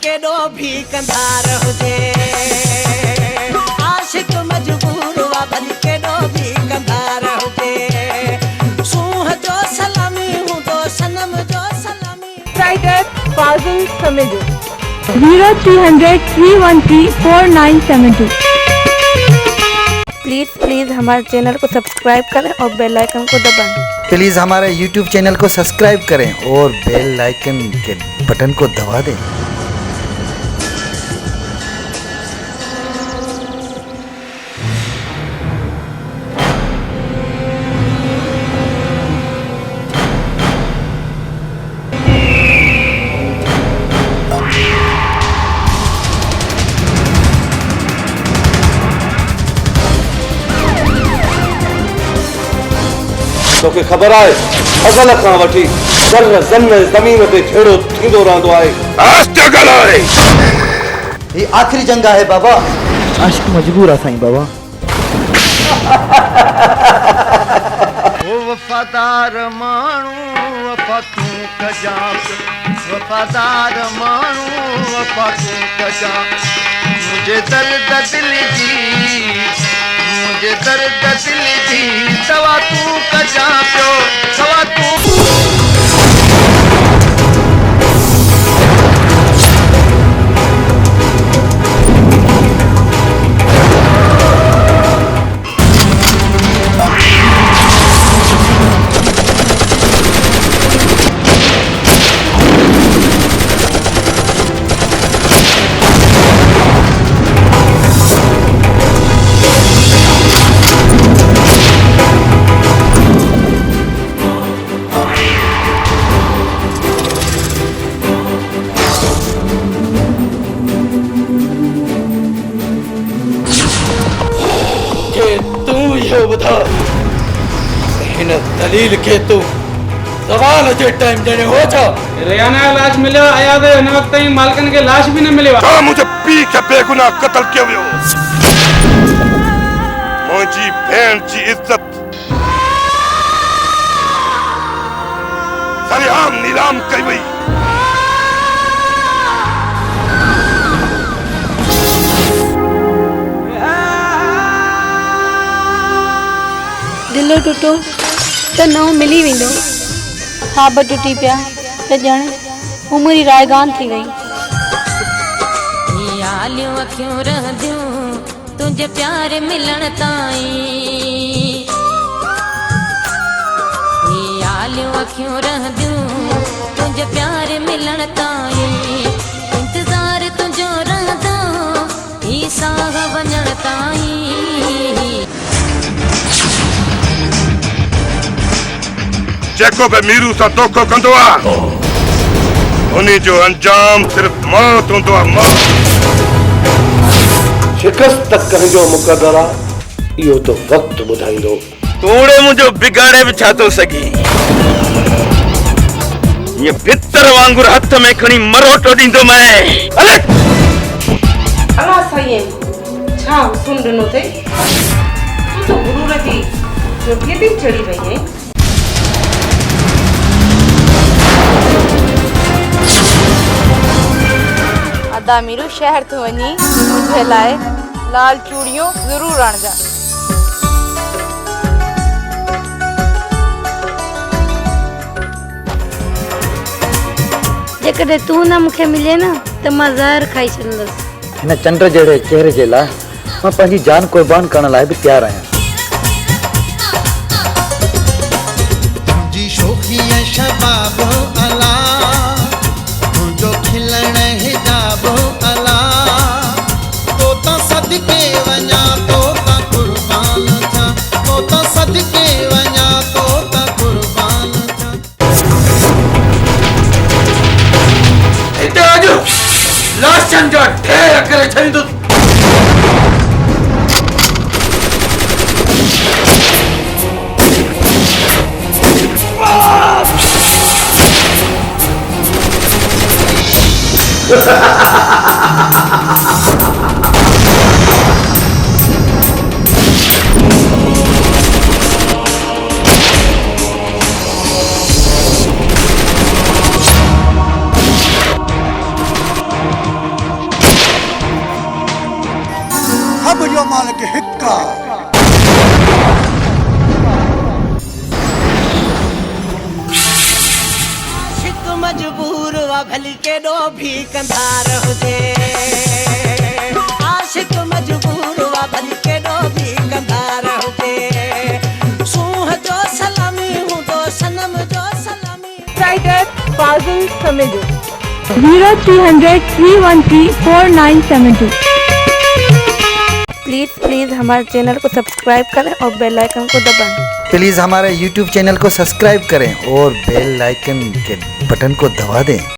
केॾो भी कंधार हुजे आशिक मजबूर वा भली केॾो भी कंधार हुजे सूह जो सलामी हूंदो सनम जो सलामी Writer Fazil Samidu 0300 313 4972। प्लीज़ हमारे चैनल को सब्सक्राइब करें और बेल आइकन को दबाएं। प्लीज़ हमारे YouTube चैनल को सब्सक्राइब करें और बेल आइकन के बटन को दबा दें। तोखे ख़बर आहे अज़ल खां वठी ज़र्र ज़न्न ज़मीन ते खेड़ो थींदो रहंदो आहे। ये आखिरी जंग है बाबा। आशिक मजबूर है साईं बाबा। ओ वफादार मानू वफा तू कजा वफादार मानू वफा तू कजा मुझे दर्द दिल जी दवा तू कजा पियो दवा तू इन दलील के तू सवाल जे टाइम देने हो छा रियाना लाश मिलियो आया तो इन वक्त ताईं मालकन के लाश भी न मिलियो छा मुझे पी के बेगुनाह कत्ल कियो वियो मुंहिंजी भेण जी इज्जत सरेआम नीलाम कई वई। दिल टुटो तो नओं मिली वेंदो ख्वाब टुटी पिया तो ॼण उमिरि रायगान थी वई। आलियूं अखियूं रहंदियूं तुंहिंजे प्यार मिलण ताईं आलियूं अखियूं रहंदियूं तुंहिंजे प्यार मिलण ताईं इंतज़ार तुंहिंजो रहंदो ही साह वञण ताईं। जेको बि मीरू सां धोखो कंदो आहे उन्हीं जो अंजाम सिर्फ मौत हूंदो आहे मौत। शिकस्त कंहिंजो मुक़दर आहे इहो तो वक़्तु ॿुधाईंदो। तोड़े मुझो बिगाड़े भी छा तो सगी ये भितर वांगुर हथ में खणी मरोटो दींदो मैं। अरे अला साईं छा हुकुम ॾिनो थे तू तो गुरूर जी जोगीअ ते चढ़ी वई है। अदा मीरू शहर तो वनी मुझे लाए लाल चूड़ियों जरूर आणजा। जेकॾहिं तू न मूंखे मिले न त मां ज़हर खाई छॾंदसि। हिन चंड जहिड़े चेहरे जे लाइ मां पंहिंजी जान कुर्बान करण लाइ बि तयारु आहियां। लाशन जो ढेर करे छंदु सब जो मालिक हिक्का आशिक मजबूर वा भली केॾो भी कंधार हुजे आशिक मजबूर वा भली केॾो भी कंधार हुजे सूंह जो सलामी हूंदो सनम जो सलामी Writer Fazil Samidu 0300 313 4972। प्लीज़ हमारे चैनल को सब्सक्राइब करें और बेल आइकन को दबाएं। प्लीज़ हमारे YouTube चैनल को सब्सक्राइब करें और बेल आइकन के बटन को दबा दें।